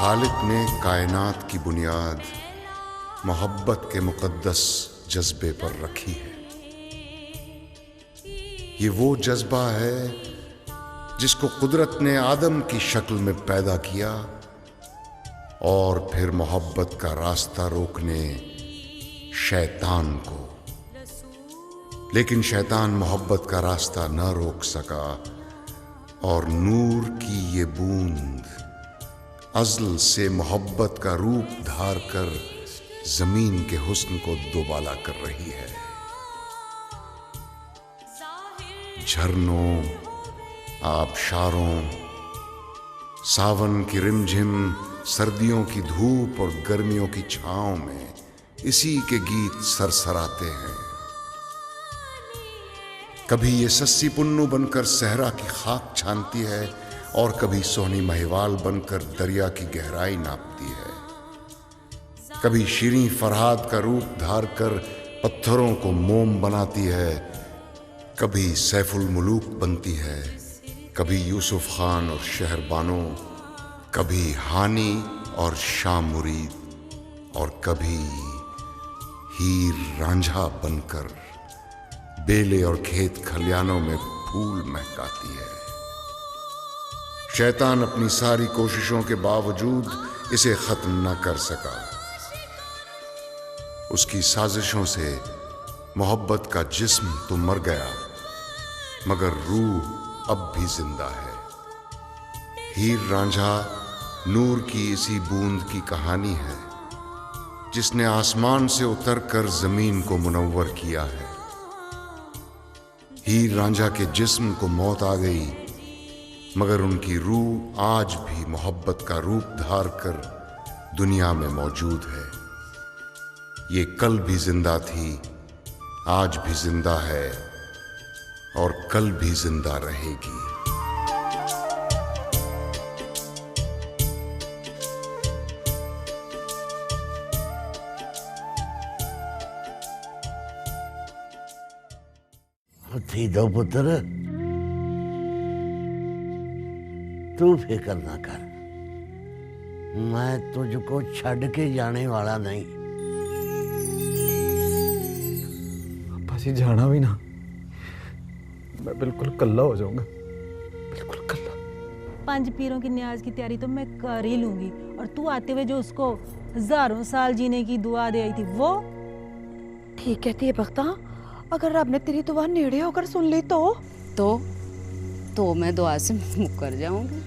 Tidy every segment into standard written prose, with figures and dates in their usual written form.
खालिक ने कायनात की बुनियाद मोहब्बत के मुकद्दस जज्बे पर रखी है। ये वो जज्बा है जिसको कुदरत ने आदम की शक्ल में पैदा किया और फिर मोहब्बत का रास्ता रोकने शैतान को। लेकिन शैतान मोहब्बत का रास्ता न रोक सका और नूर की ये बूंद अज़ल से मोहब्बत का रूप धार कर जमीन के हुस्न को दोबाला कर रही है। झरनों, आबशारों, सावन की रिमझिम, सर्दियों की धूप और गर्मियों की छांव में इसी के गीत सरसराते हैं। कभी ये सस्सी पुन्नू बनकर सहरा की खाक छानती है और कभी सोनी महिवाल बनकर दरिया की गहराई नापती है। कभी शीरीं फरहाद का रूप धार कर पत्थरों को मोम बनाती है, कभी सैफुल मुलूक बनती है, कभी यूसुफ खान और शहरबानो, कभी हानी और शाह मुरीद और कभी हीर रांझा बनकर बेले और खेत खलियानों में फूल महकाती है। शैतान अपनी सारी कोशिशों के बावजूद इसे खत्म न कर सका। उसकी साजिशों से मोहब्बत का जिस्म तो मर गया, मगर रूह अब भी जिंदा है। हीर रांझा नूर की इसी बूंद की कहानी है जिसने आसमान से उतरकर जमीन को मुनव्वर किया है। हीर रांझा के जिस्म को मौत आ गई, मगर उनकी रूह आज भी मोहब्बत का रूप धार कर दुनिया में मौजूद है। ये कल भी जिंदा थी, आज भी जिंदा है और कल भी जिंदा रहेगी। थी दो पुत्र, तू फिक्र ना कर, मैं तुझको छड़ के जाने वाला नहीं। अब्बा जी जाना भी ना, मैं बिल्कुल कल्ला हो जाऊंगा, बिल्कुल कल्ला। 5 पीरों की न्याज की तैयारी तो मैं कर ही लूंगी, और तू आते हुए जो उसको हजारों साल जीने की दुआ दे आई थी वो। ठीक कहती है बख्ता, अगर रब ने तेरी दुआ नेड़े होकर सुन ली तो मैं दुआ से मुकर जाऊंगी।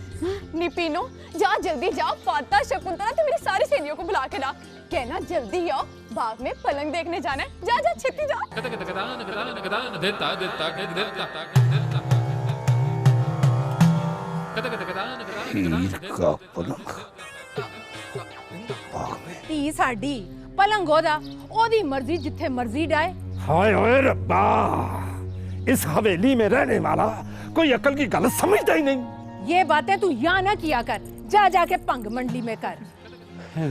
निपीनो जा, जल्दी जा, फाता शकुंतला तो मेरी सारी सहेलियों को बुला के ला, कहना जल्दी आओ, बाग में पलंग देखने जाना है। जा जा छिपी जा। हीर का पलंग धी साडी पलंग ओदा, ओदी मर्जी जिथे मर्जी डाए। हाय ओए रब्बा, इस हवेली में रहने वाला कोई अकल की गलत समझता ही नहीं। ये बातें तू यहाँ ना किया कर, जा जाके भंग मंडली में कर।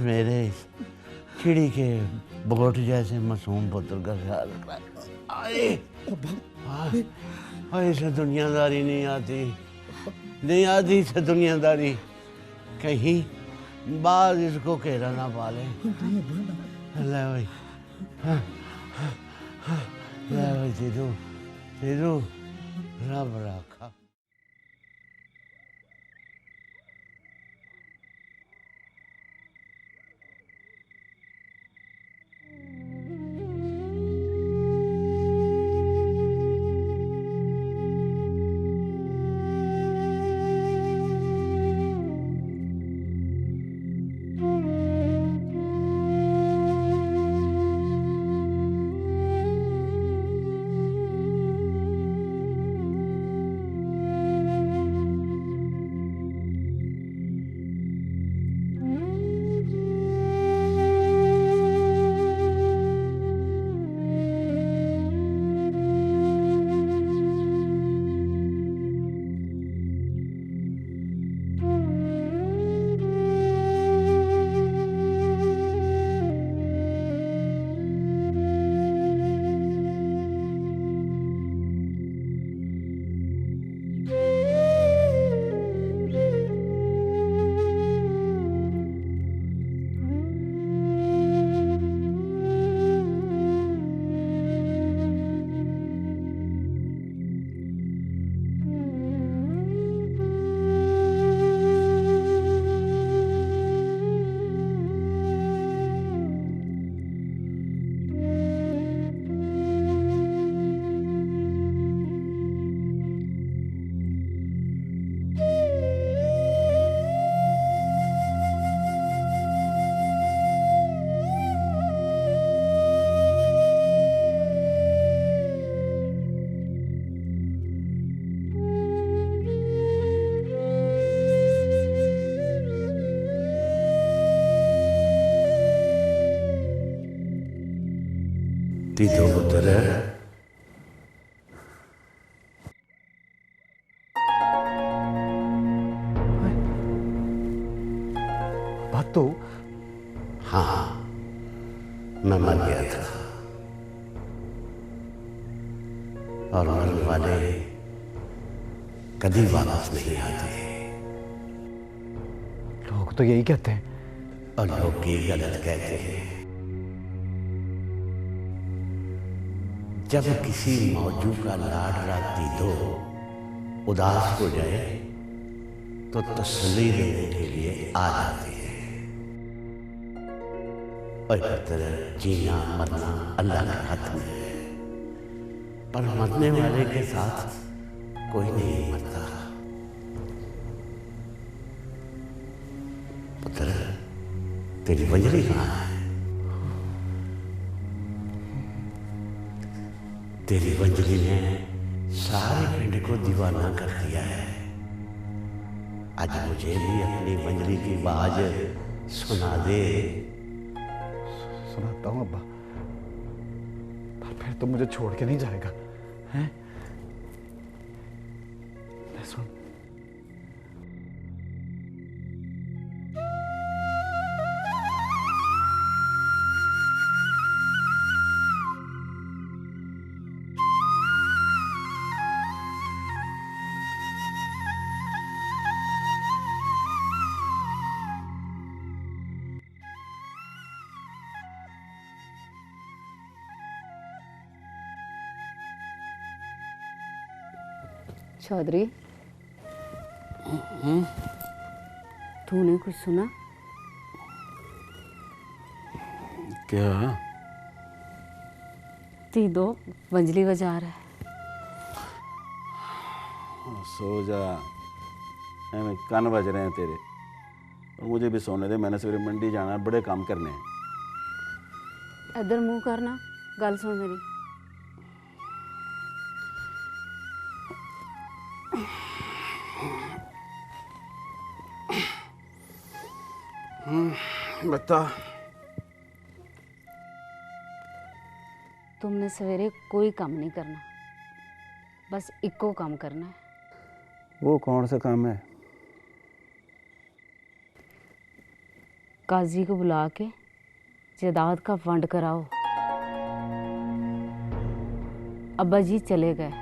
मेरे चिड़ी के बोट जैसे मासूम पुत्र का ख्याल रखना। आए इसे दुनियादारी नहीं आती इसे दुनियादारी। कहीं बाद इसको घेरा ना पाले। ले भाई, ले भाई तेरू रब रखा। तीधो पुत्र, बात तो हाँ, मैं मर गया था और मरने वाले कभी वापस नहीं आते। लोग तो यही कहते हैं। और लोग ये गलत कहते हैं। जब किसी मौजू का लाडला तीधो उदास हो जाए तो तसल्ली देने के लिए आ जाते हैं। और पुत्र, जीना मरना अल्लाह के हाथ में है, पर मरने वाले के साथ कोई नहीं मरता। पुत्र, तेरी बंजरी कहाँ है? तेरी बंजरी ने सारे पिंड को दीवाना कर दिया है। आज मुझे भी अपनी बंजरी की बाज सुना दे। सुनाता हूँ अब्बा, पर फिर तो मुझे छोड़ के नहीं जाएगा, हैं? सुन। चौधरी, तूने कुछ सुना? क्या? तीधो वंजली बजा रहा है। सो जा, एवं कान बज रहे हैं तेरे। और मुझे भी सोने दे, मैंने सवेरे मंडी जाना है, बड़े काम करने हैं। इधर मुंह करना, गल सुन मेरी। बता। तुमने सवेरे कोई काम नहीं करना, बस इको काम करना है। वो कौन सा काम है? काजी को बुला के जायदाद का वंड कराओ। अब्बा जी चले गए,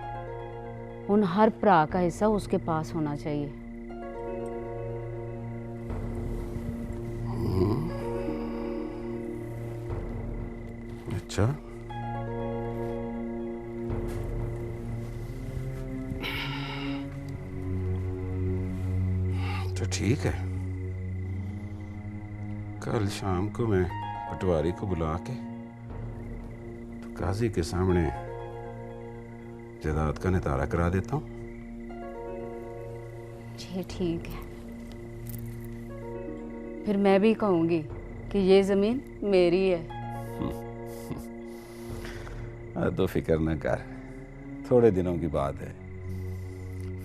उन हर भरा का हिस्सा उसके पास होना चाहिए। अच्छा, तो ठीक है। कल शाम को मैं पटवारी को बुला के तो काजी के सामने जायदाद का नितारा करा देता हूँ। जी ठीक है। फिर मैं भी कहूँगी कि ये ज़मीन मेरी है। तो फिक्र न कर, थोड़े दिनों की बात है,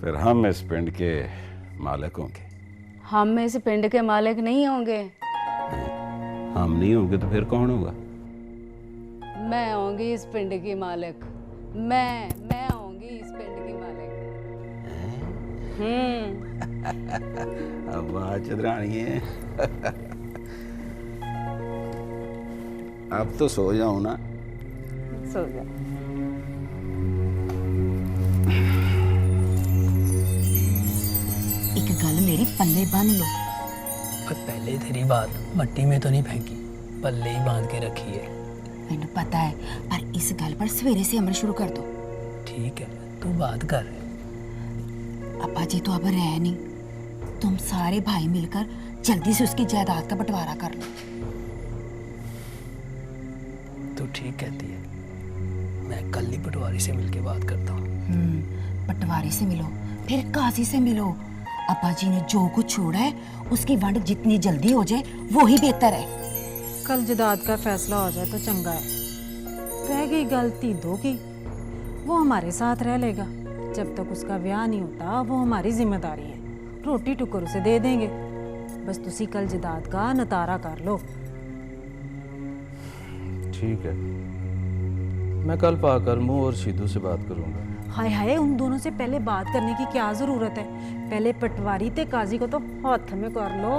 फिर हम इस पिंड के मालिक होंगे। हम में इस पिंड के मालिक नहीं होंगे। हम नहीं होंगे तो फिर कौन होगा? मैं होंगी इस पिंड की मालिक। मैं होंगी इस पिंड की मालिक। अब बात चतरानी है। अब तो सो जाऊं ना। सो जा। एक गल मेरी पल्ले बांध लो। पर पहले तेरी बात मट्टी में तो नहीं फेंकी, पल्ले ही बांध के रखी है। मैंने पता है, पर इस गल पर सवेरे से अमल शुरू कर दो। ठीक है, तू बात कर। अब्बा जी तो अब रहे नहीं, तुम सारे भाई मिलकर जल्दी से उसकी जायदाद का बंटवारा कर लो। तू ठीक कहती है, मैं कल ही पटवारी से मिलके बात करता हूँ। पटवारी से मिलो, फिर काजी से मिलो। अब्बा जी ने जो कुछ छोड़ा है उसकी वंड जितनी जल्दी हो जाए वो ही बेहतर है। कल जायदाद का फैसला हो जाए तो चंगा है। रह गई गल तीधो की, वो हमारे साथ रह लेगा। जब तक उसका ब्याह नहीं होता वो हमारी जिम्मेदारी है। रोटी टुकर उसे दे देंगे। बस तुसी कल जायदाद का नतारा कर लो। ठीक है, मैं कल पाकरमू और शीदू से बात करूंगा। हाय हाय, उन दोनों से पहले बात करने की क्या जरूरत है? पहले पटवारी ते काजी को तो हाथ में कर लो।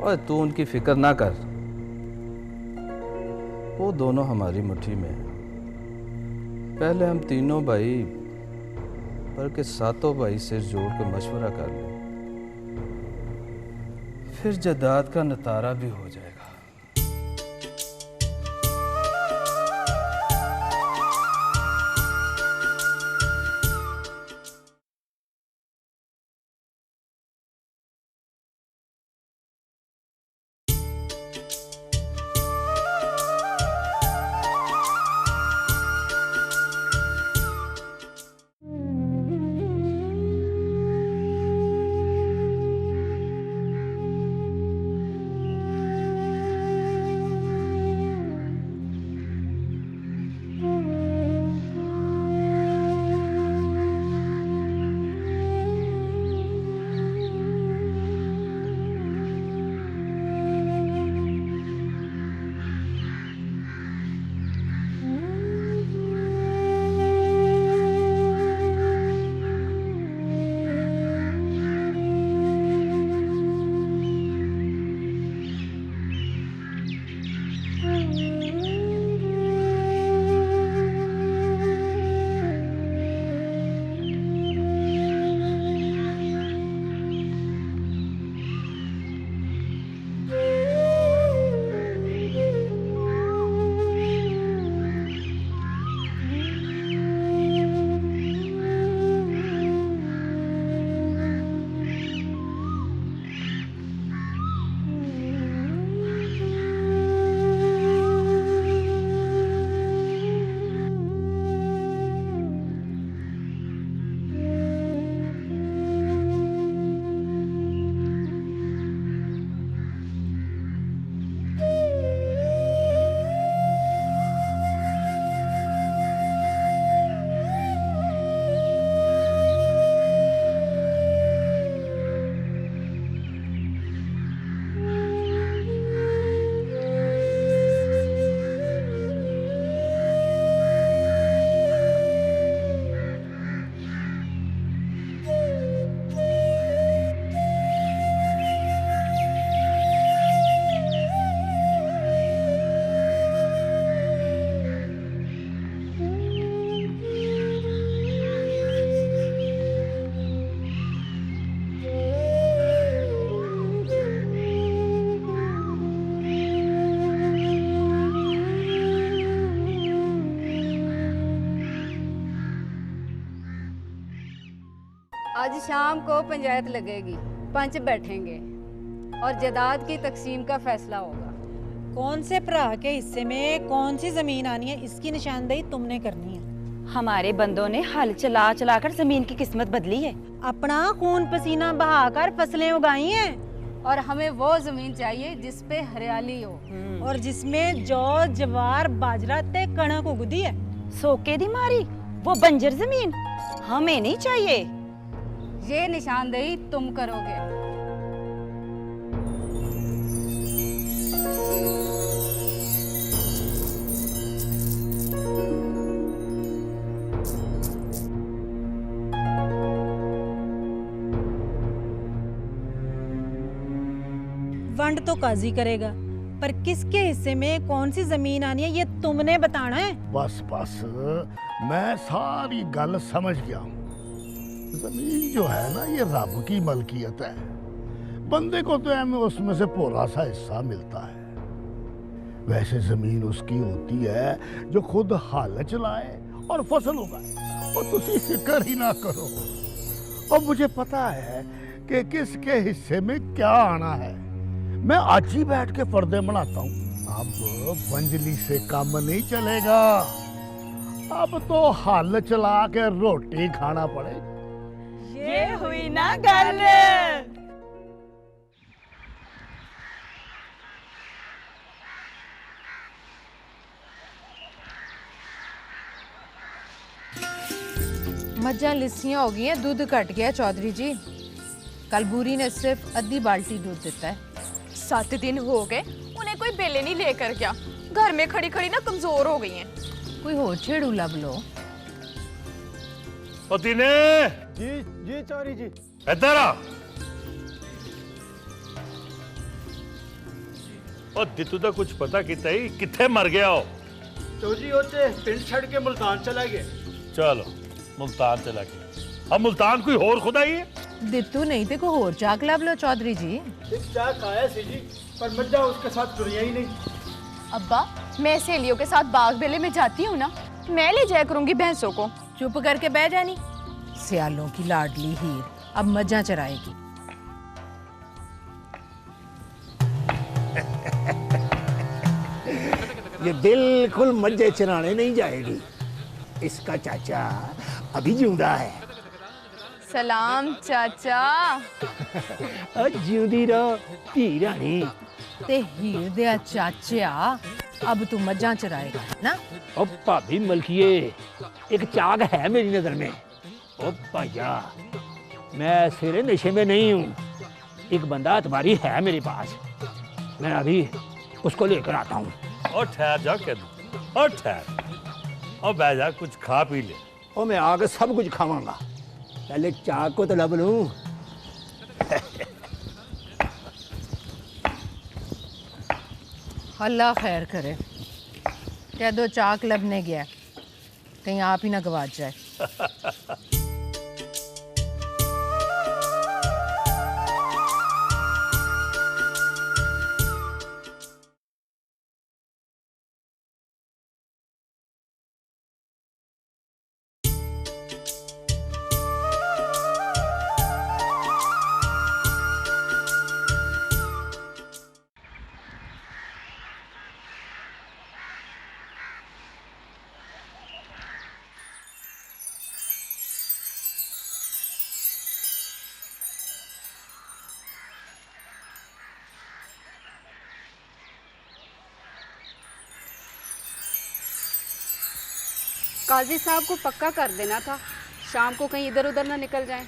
और तू उनकी फिक्र ना कर, वो दोनों हमारी मुट्ठी में हैं। पहले हम तीनों भाई बल्कि सातों भाई सिर जोड़ कर मशवरा कर लें, फिर जदाद का नतारा भी हो जाएगा। आज शाम को पंचायत लगेगी, पंच बैठेंगे और जदाद की तकसीम का फैसला होगा। कौन से भरा के हिस्से में कौन सी जमीन आनी है, इसकी निशानदेही तुमने करनी है। हमारे बंदों ने हल चला चला कर जमीन की किस्मत बदली है, अपना खून पसीना बहाकर फसलें उगाई हैं, और हमें वो जमीन चाहिए जिस पे हरियाली हो और जिसमें जौ जवार बाजरा ते कणक उगदी है। सोके दी मारी वो बंजर जमीन हमें नहीं चाहिए। ये निशानदेही तुम करोगे। वंड तो काजी करेगा, पर किसके हिस्से में कौन सी जमीन आनी है ये तुमने बताना है। बस बस, मैं सारी गल समझ गया हूँ। जमीन जो है ना, ये रब की मलकियत है। बंदे को तो हमें उसमें से थोड़ा सा हिस्सा मिलता है। वैसे जमीन उसकी होती है जो खुद हल चलाए और फसल उगाए। और तुसी फिक्र ही ना करो, और मुझे पता है कि किसके हिस्से में क्या आना है। मैं आज ही बैठ के पर्दे बनाता हूँ। अब बंजली से काम नहीं चलेगा, अब तो हल चला के रोटी खाना पड़ेगा। ये हुई ना गल। मज्जां लिस्सियां हो गई हैं, दूध घट गया चौधरी जी। कल बूरी ने सिर्फ आधी बाल्टी दूध देता है। 7 दिन हो गए, उन्हें कोई बेले नहीं लेकर गया। घर में खड़ी खड़ी ना कमजोर हो गई हैं। कोई होर छेड़ू लब लो। ओ दिने जी जी चौधरी जी। इधर आ। ओ दितू दा कुछ पता किता ही किथे मर गया हो? चौधरी ओते पिंड छड़ के मुल्तान चला गया। चलो मुल्तान चला गया। अब मुल्तान कोई और खुदा ही है? दित्तू नहीं थे कोई होर चाक लब लो चौधरी जी। एक चाक आया सी जी, पर मज्जा उसके साथ दुनिया ही नहीं। अब्बा, मैं सहेलियों के साथ बाग बेले में जाती हूँ ना, मैं ले जाया करूंगी भैंसों को। चुप करके बह जानी। सियालों की लाडली हीर अब मज्जा चराएगी। ये बिल्कुल मज्जे चराने नहीं जाएगी। इसका चाचा अभी जिंदा है। सलाम चाचा। जिंदी रहो धी रानी। ते हीर दे चाचा अब तू मज्जा चराएगा ना। ओ भाभी मलकिए, एक चाक है मेरी नजर में। ओ भैया, मैं सिरे नशे में नहीं हूँ। एक बंदा तुम्हारी है मेरे पास, मैं अभी उसको लेकर आता हूँ। और ठहर जा कह दूं। और ठहर और बैठ जा, कुछ खा पी ले। और मैं आगे सब कुछ खावांगा, पहले चाक को तो लब लूं। अल्लाह खैर करे। कह दो चाक लबने गया, कहीं आप ही ना गवाच जाए। काजी साहब को पक्का कर देना था, शाम को कहीं इधर उधर ना निकल जाएं।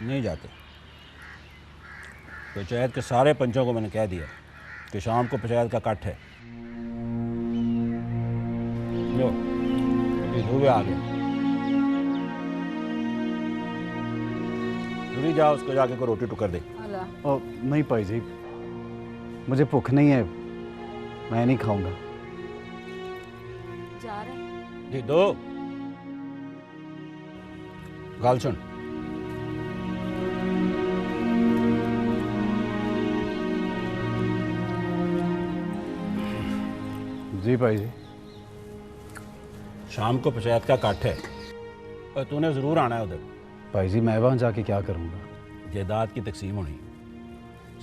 नहीं जाते। पंचायत के सारे पंचों को मैंने कह दिया कि शाम को पंचायत का कट है। लो, ये धुए आ गए। दूरी जाओ, उसको जाके को रोटी टुकर दे। ओ नहीं भाई जी, मुझे भूख नहीं है, मैं नहीं खाऊंगा। जा रहे जी दो गाल सुन, जी भाई जी। शाम को पंचायत का कट है और तूने ज़रूर आना है उधर। भाई जी मैं वहाँ जाके क्या करूँगा? जायदाद की तकसीम होनी,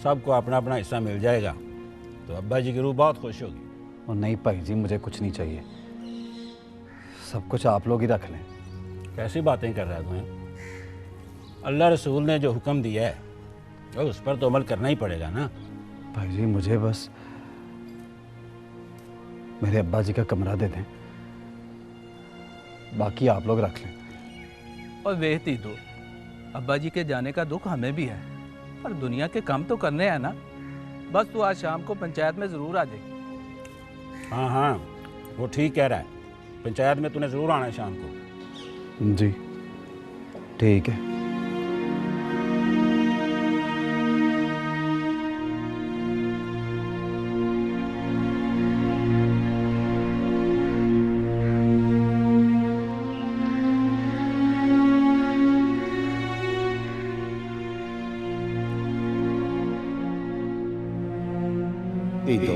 सबको अपना अपना हिस्सा मिल जाएगा तो अब्बा जी की रूह बहुत खुश होगी। और नहीं भाई जी, मुझे कुछ नहीं चाहिए, सब कुछ आप लोग ही रख लें। कैसी बातें कर रहा है तुम्हें? अल्लाह रसूल ने जो हुक्म दिया है और उस पर तो अमल करना ही पड़ेगा ना। भाई जी मुझे बस मेरे अब्बा जी का कमरा दे दें, बाकी आप लोग रख लें। और वेहती दो, अब्बा जी के जाने का दुख हमें भी है, पर दुनिया के काम तो करने हैं ना। बस तू आज शाम को पंचायत में ज़रूर आ जाए। हाँ हाँ, वो ठीक कह रहा है, पंचायत में तूने ज़रूर आना है शाम को। जी ठीक है। तो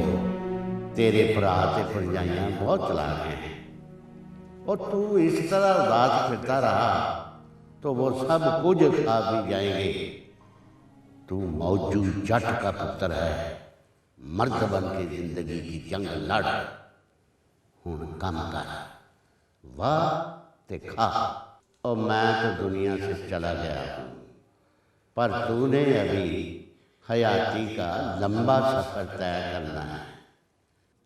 तेरे भरा ते भरजाइयां बहुत चलाक हैं और तू इस तरह उदास फिरता रहा तो वो सब कुछ खा भी जाएंगे। तू मौजू जट का पुत्र है, मर्द बन के जिंदगी की जंग लड़, हुण कम कर, वाह ते खा। और मैं तो दुनिया से चला गया हूँ, पर तूने अभी हयाती का लंबा सफ़र तय करना है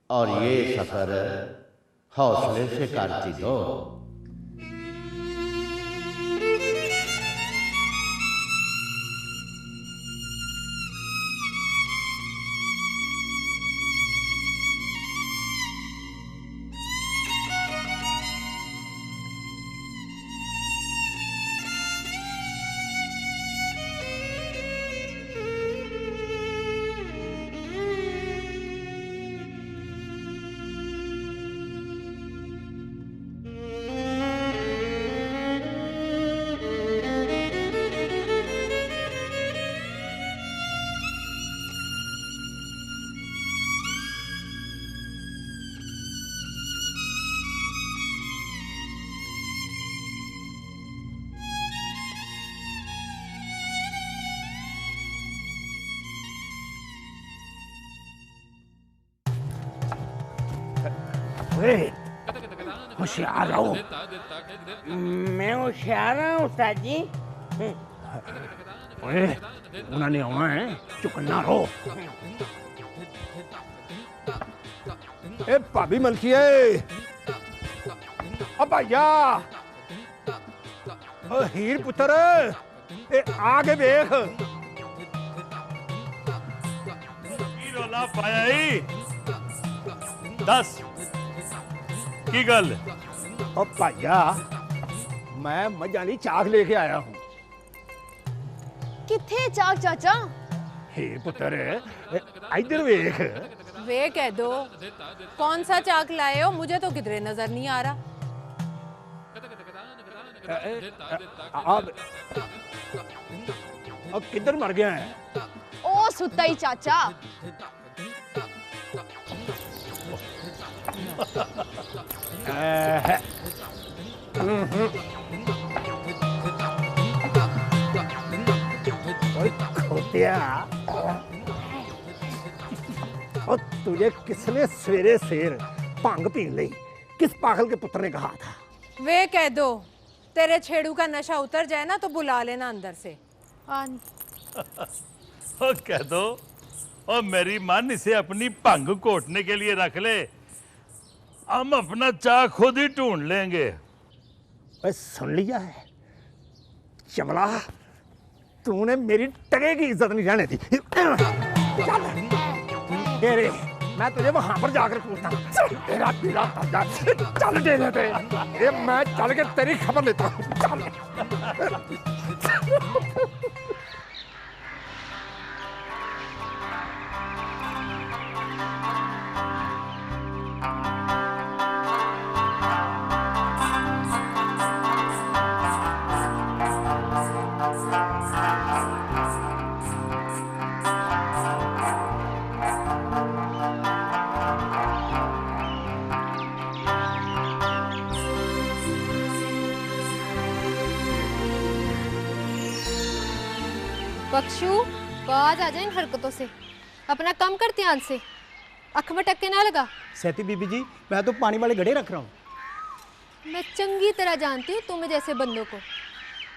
और ये सफ़र हौसले से करती दो। होशियार रहो। मैं होशियार हूँ उस्ताद जी। ओए उन्होंने आना है, चुकन्ना रहो। ए भाभी मलकीए, ओ भैया, ओ हीर पुत्र, ए आगे देख। रोला पाया ही दस की गल। ओ भैया, मैं मजा नहीं चाक लेके आया हूँ। किथे चाक चाचा? हीर पुत्र, इधर देख। वे कह दो कौन सा चाक लाए हो, मुझे तो किधरे नजर नहीं आ रहा। अब किधर मर गया है? ओ सुता ही चाचा। खोतिया, और तुझे किसने सवेरे शेर भंग पीन ली किस पागल के पुत्र ने कहा था? वे कह दो तेरे छेड़ू का नशा उतर जाए ना तो बुला लेना अंदर से। ओ कह दो, ओ मेरी मन इसे अपनी भंग कोटने के लिए रख ले, हम अपना चाक खुद ही ढूंढ लेंगे। सुन लिया है चमला, तूने मेरी टके की इज्जत नहीं रहने दी। तेरे मैं तुझे वहां पर जाकर पूछता हूँ। तेरा पीला चल दे देते, ये मैं चल के तेरी खबर लेता हूँ। चल। बख्शू, बाज आ जाए इन हरकतों से, अपना काम कर ध्यान से, अख में टक्के ना लगा। सहती बीबी जी, मैं तो पानी वाले घड़े रख रहा हूँ। मैं चंगी तरह जानती हूँ तुम्हें जैसे बंदों को।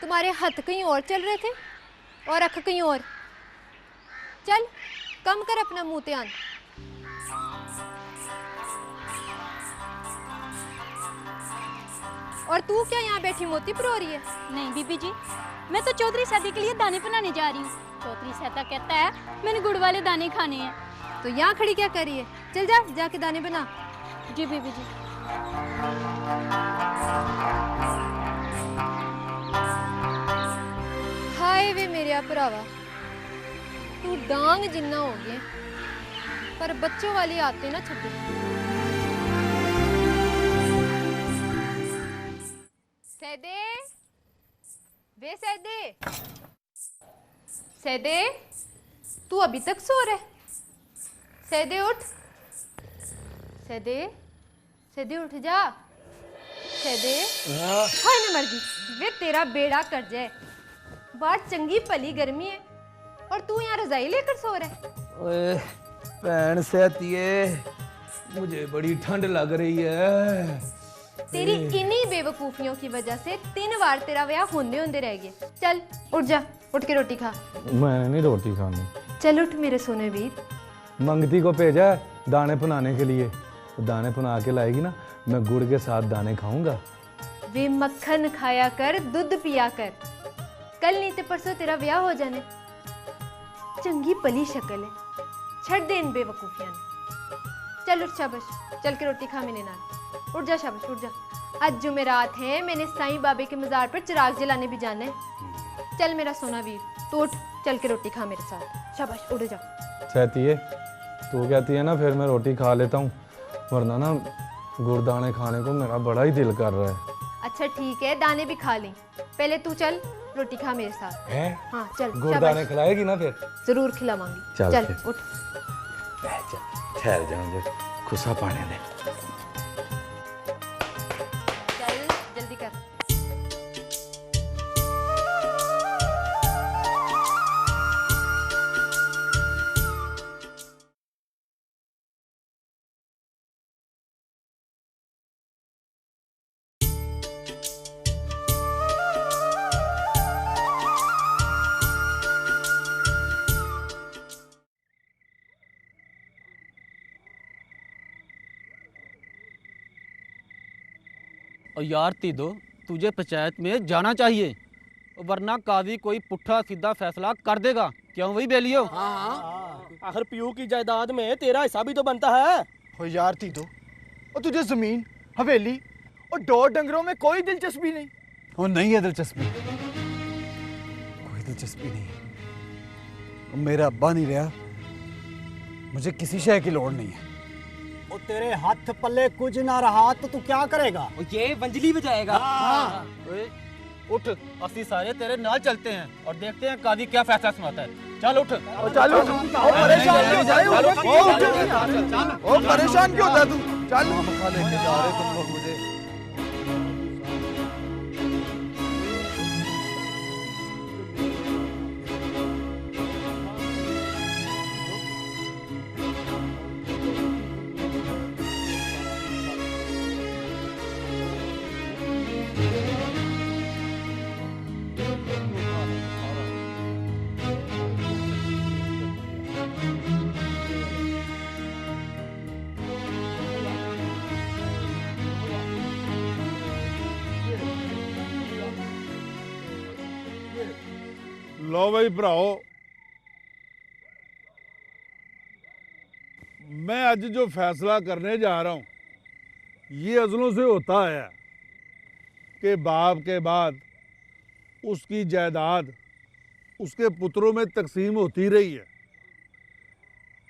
तुम्हारे हाथ कहीं और चल रहे थे और अख कहीं और। चल कम कर अपना मुंह ध्यान। और तू क्या यहाँ बैठी मोती परो रही है? नहीं बीबी जी, मैं तो चौधरी सैदी के लिए दाने बनाने जा रही हूँ। चौधरी सैदा कहता है मैंने गुड़ वाले दाने खाने हैं। तो यहाँ खड़ी क्या कर रही है? चल जा, जाके दाने बना। जी बीबी जी। हाय वे मेरे भरावा, तू डांग जिन्ना हो गया, पर बच्चों वाली आते ना छुपी। सैदे, वे सैदे, सैदे, तू अभी तक सो रहा है? सैदे उठ, सैदे, सैदे उठ जा, सैदे। हाय न मर गई, वे तेरा बेड़ा कर जाए। बाहर चंगी पली गर्मी है और तू यहाँ रजाई लेकर सो रहा है। ओए भैन सहतिए, मुझे बड़ी ठंड लग रही है। तेरी इन्हीं बेवकूफियों की वजह से 3 बार तेरा ब्याह होंदे होंदे रह गए। चल उठ जा, उठ के रोटी खा। मैं नहीं रोटी खानी। चल उठ मेरे सोने वीर। मंगती को भेजा दाने पुनाने के लिए, दाने पुना के लाएगी ना, मैं गुड़ के साथ दाने खाऊंगा। वे मक्खन खाया कर, दूध पिया कर, कल नहीं तो परसों तेरा ब्याह हो जाने। चंगी पली शक्ल है, छड़ दे इन बेवकूफियां ने। चल उठ शाबाश, चल के रोटी खा मेरे नाल। उठ जा शाबाश, उठ जा। आज जुमेरात है, मैंने साईं बाबे के मजार पर चिराग जलाने भी जाना है। चल मेरा सोना वीर, तो उठ, चल के रोटी खा मेरे साथ। शाबाश, उठ जा। सहती है, तू कहती है ना फिर मैं रोटी खा लेता हूँ, वरना ना गुड़दाने खाने को मेरा बड़ा ही दिल कर रहा है। अच्छा ठीक है, दाने भी खा लें, पहले तू चल रोटी खा मेरे साथ। है? हाँ चल। गुड़दाने खिलाएगी ना फिर? जरूर खिलावांगी। चल उठ। ठहर जाओ, खुशा पाने दे। और यार तीदो, तुझे पंचायत में जाना चाहिए, वरना काजी कोई पुट्ठा सीधा फैसला कर देगा। क्यों वही बेलियो? हाँ, आखिर पीयू की जायदाद में तेरा हिस्सा भी तो बनता है। हो यार तीदो, और तुझे जमीन, हवेली और डोर डंगरों में कोई दिलचस्पी नहीं? और नहीं है दिलचस्पी, कोई दिलचस्पी नहीं। और मेरा अब्बा नहीं रहा, मुझे किसी शय की लोड़ नहीं है। और तेरे हाथ पल्ले कुछ ना रहा तो तू क्या करेगा? और ये वंजली बजाएगा। ओए, उठ, अस्सी सारे तेरे नाल चलते हैं और देखते हैं काजी क्या फैसला सुनाता है। चल उठ। चलो, परेशान क्यों होता तू? चल। लेके जा रहे तुम लोग मुझे। लो भाई भराओ, मैं आज जो फैसला करने जा रहा हूं, ये अज़लों से होता है कि बाप के बाद उसकी जायदाद उसके पुत्रों में तकसीम होती रही है।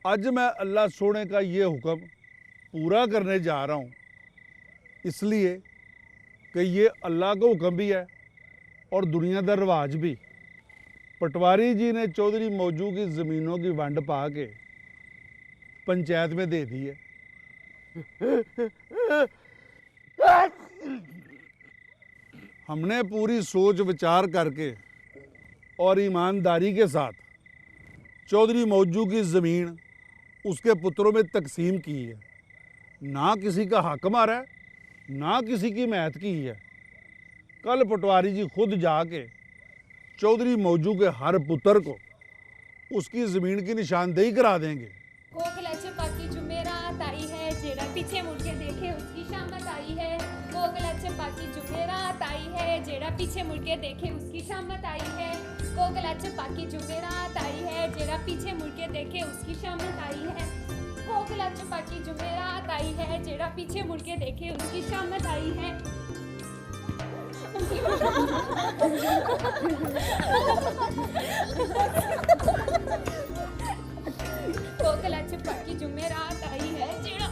आज मैं अल्लाह सोने का ये हुक्म पूरा करने जा रहा हूं, इसलिए कि ये अल्लाह का हुक्म भी है और दुनिया का रिवाज भी। पटवारी जी ने चौधरी मौजू की ज़मीनों की वंड पा के पंचायत में दे दी है। हमने पूरी सोच विचार करके और ईमानदारी के साथ चौधरी मौजू की ज़मीन उसके पुत्रों में तकसीम की है। ना किसी का हक मारा है, ना किसी की महत की है। कल पटवारी जी खुद जाके चौधरी मौजू के हर पुत्र को उसकी ज़मीन की निशानदेही करा देंगे। कोकला चपाकी जुमेरात आई है, जेड़ा पीछे मुड़ के देखे उसकी शामत आई है। कोकला चपाकी जुमेरात आई है, जेड़ा पीछे मुड़ के देखे उसकी शामत आई है। कोकला चपाकी जुमेरात आई है, जेड़ा पीछे मुड़ के देखे उसकी शामत आई है। कोकला चपाकी जुमेरात आई है, जेड़ा पीछे मुड़ के देखे उसकी शामत आई है। कोकला चपाकी जुमेरात आई है, जेड़ा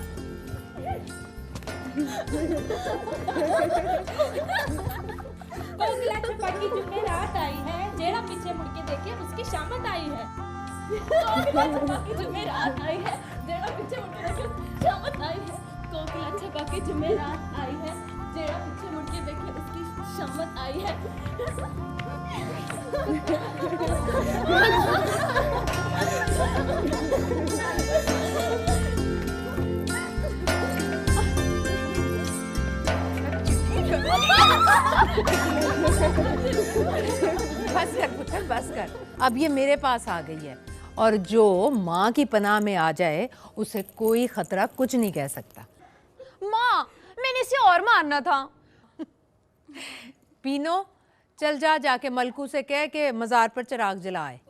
कोकला चपाकी जुमेरात आई है, जेड़ा पीछे मुड़ के देखे उसकी शामत आई है। कोकला चपाकी जुमेरात आई है, जेड़ा पीछे मुड़ के देखे उसकी शामत आई है। कोकला चपाकी जुमेरात आई है, जेड़ा पीछे मुड़ के देखे उसकी शामत आई है। बस कर पुत्र, बस कर। अब ये मेरे पास आ गई है और जो माँ की पनाह में आ जाए उसे कोई खतरा कुछ नहीं कह सकता। माँ, मैंने इसे और मारना था। पीनो, चल जा, जाके मलकू से कह के मजार पर चिराग जलाए।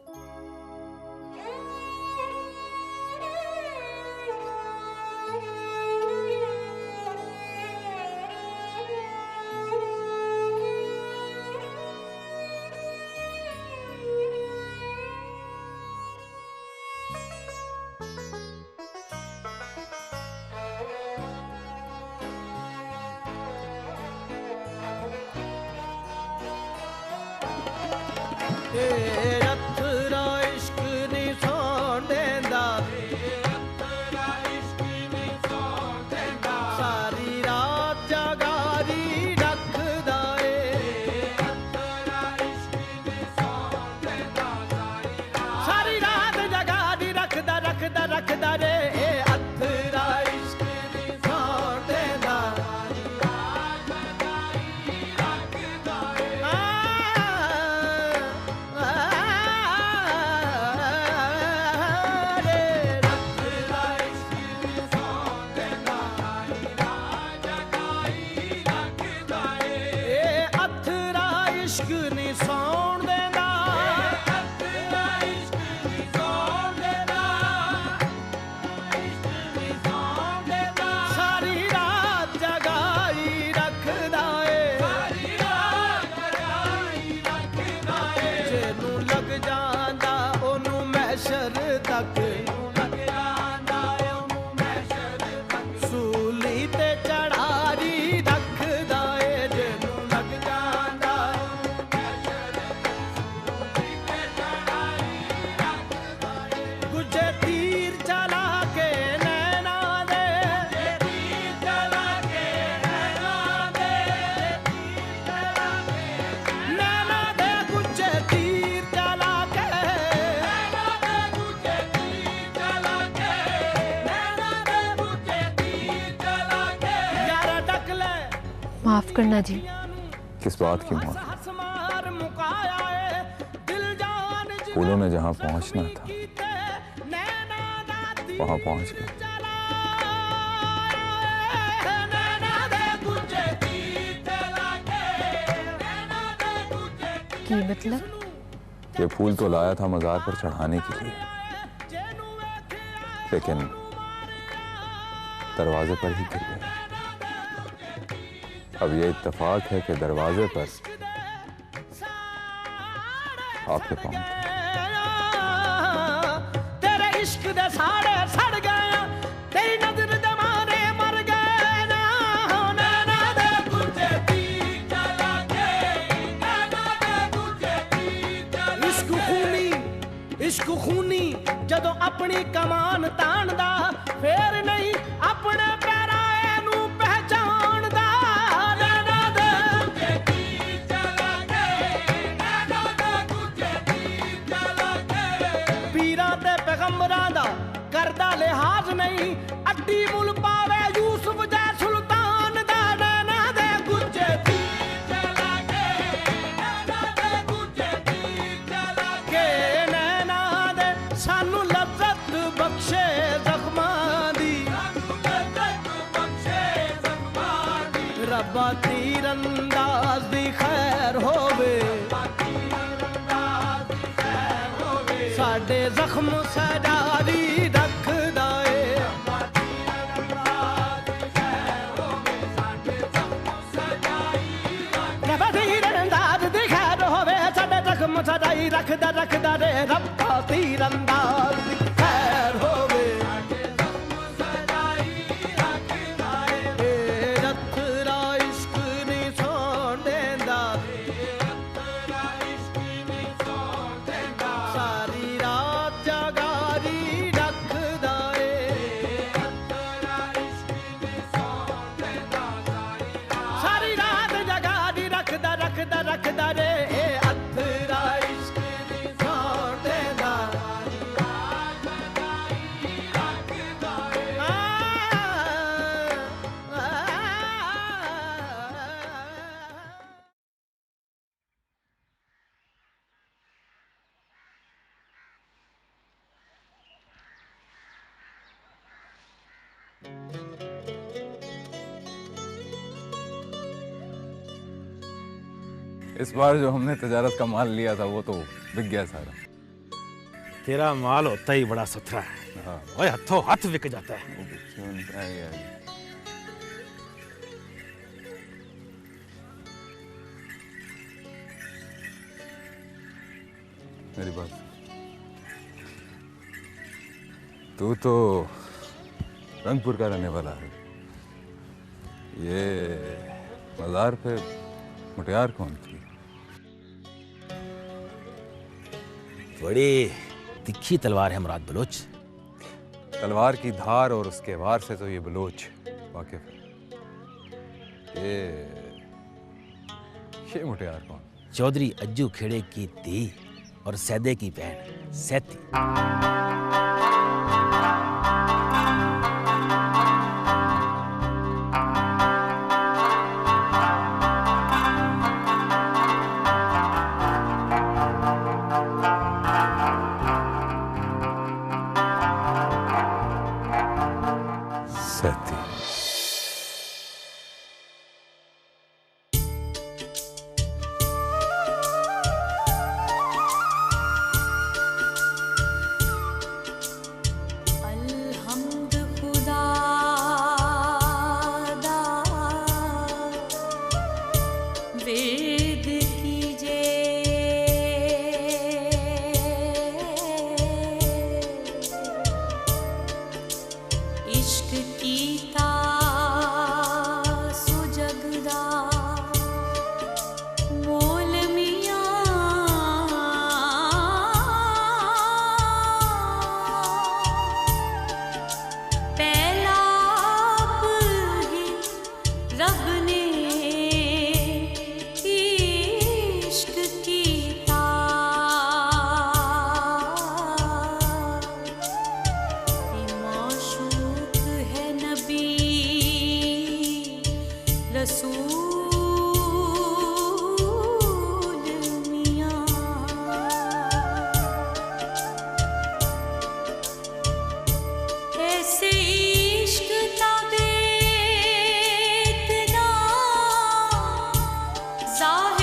माफ करना जी। किस बात की माफ? फूलों ने जहां पहुंचना था वहां पहुंच गए। की मतलब? ये फूल तो लाया था मजार पर चढ़ाने के लिए, लेकिन दरवाजे पर ही गिर गया। अब ये इत्तेफाक है कि दरवाजे पर आपके पाँव थे। तेरे इश्क दे साड़े सड़ गए, तेरी नजर दे मारे मर गए ना, नैना दे गुजे दी चला के, नैना दे गुजे दी चला। इश्क खूनी जदों अपनी कमान तानदा, फेर नहीं अपने पैराए नू पहचानदा। नैना दे गुजे दी चला के, नैना दे गुजे दी चला के। पीरां ते पैगंबरां दा करदा लिहाज नहीं, अड्डी मुल पावे यूसुफ जै सुल्तान दा। नैना दे गुजे दी चला के, नैना दे गुजे दी चला के। नैना दे सानू लज़्ज़त बख्शे ज़ख्मां दी, रब्बा तीरंदाज दी खैर होवे, साडे जख्म सजारी रखदा ए। रब्बा तीरंदाज दी खैर होवे, साडे जख्म सजाई रखदा रे। रब्बा तीरंदाज दी खैर होवे, रखदा रे। अथरा इश्क दी सौं देंदा, इस बार जो हमने तजारत का माल लिया था वो तो बिक गया सारा। तेरा माल होता ही बड़ा सुथरा है, ओए हथों हाथ बिक जाता है। मेरी बात, तू तो रंगपुर का रहने वाला है, ये मज़ार पे मुटियार कौन थी? बड़ी तिखी तलवार है मुराद बलोच। तलवार की धार और उसके वार से तो ये बलोच वाकिफ है। ये मुटियार कौन? चौधरी अज्जू खेड़े की धी और सैदे की बहन सैती। रब ने ज़ाहिर